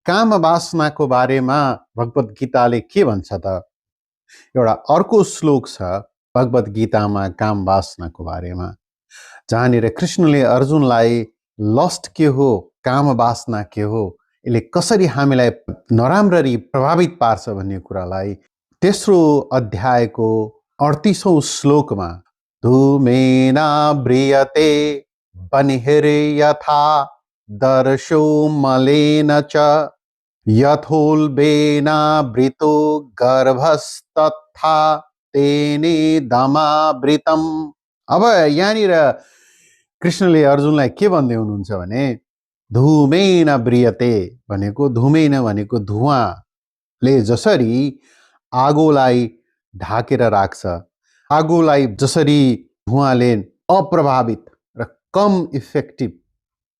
काम वासनाको बारेमा भगवत गीताले के भन्छ त? एउटा अर्को श्लोक छ भगवत गीतामा काम वासनाको बारेमा, जहाँनिर कृष्णले अर्जुनलाई लस्ट के हो, काम वासना के हो, यसले कसरी हामीलाई नराम्ररी प्रभावित पार्छ भन्ने कुरालाई तेस्रो अध्यायको 38औं श्लोकमा धूमेना ब्रियते बन्हिर्यथा दर्शो मलेन च यथोल्बेनावृतो गर्भस्तथा तेने दमावृतम। अब यहाँनिर कृष्णले अर्जुनलाई के भन्दै हुनुहुन्छ भने धूमेन ब्रियते भनेको धूमेन भनेको धुवाँले जसरी आगोलाई ढाकेर राख्छ, आगोलाई जसरी धुवाँले अप्रभावित र कम इफेक्टिभ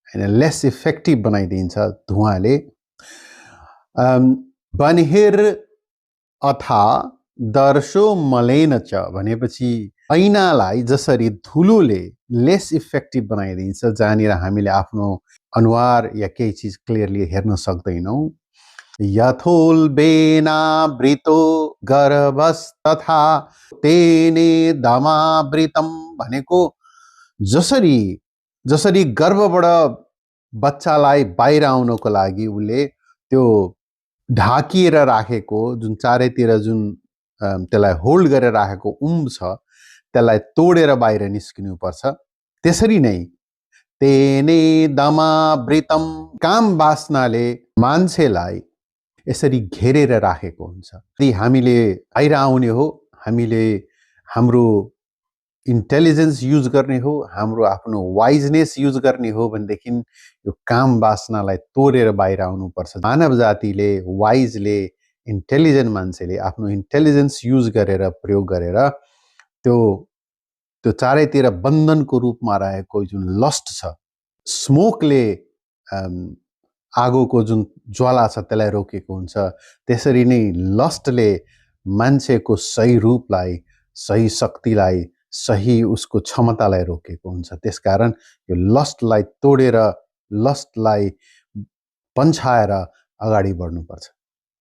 हैन लेस इफेक्टिभ बनाइदिन्छ धुवाँले, बन्हिर अथा दर्शो मलेन च भनेपछि ऐनालाई जसरी धुलोले लेस इफेक्टिभ बनाइदिन्छ, जहाँनिर हामीले आफ्नो अनुहार या केही चिज क्लियरली हेर्न सक्दैनौँ। यथोल्बेनावृतो गर्भस्तथा तेने दमावृतम भनेको जसरी गर्भबाट बच्चालाई बाहिर आउनको लागि उसले त्यो ढाकिएर राखेको जुन चारैतिर जुन त्यसलाई होल्ड गरेर राखेको उम्ब छ त्यसलाई तोडेर बाहिर निस्किनुपर्छ, त्यसरी नै तेने दमावृतम काम वासनाले मान्छेलाई यसरी घेरेर राखेको हुन्छ। यदि हामीले बाहिर आउने हो, हामीले हाम्रो इन्टेलिजेन्स युज गर्ने हो, हाम्रो आफ्नो वाइजनेस युज गर्ने हो भनेदेखि यो काम वासनालाई तोडेर बाहिर आउनुपर्छ। मानव जातिले वाइजले इन्टेलिजेन्ट मान्छेले आफ्नो इन्टेलिजेन्स युज गरेर प्रयोग गरेर त्यो चारैतिर बन्धनको रूपमा रहेको जुन लस्ट छ, स्मोकले आगोको जुन ज्वाला छ त्यसलाई रोकेको हुन्छ, त्यसरी नै लस्टले मान्छेको सही रूपलाई, सही शक्तिलाई, सही उसको क्षमतालाई रोकेको हुन्छ। त्यसकारण यो लस्टलाई तोडेर, लस्टलाई पन्छाएर अगाडि बढ्नुपर्छ।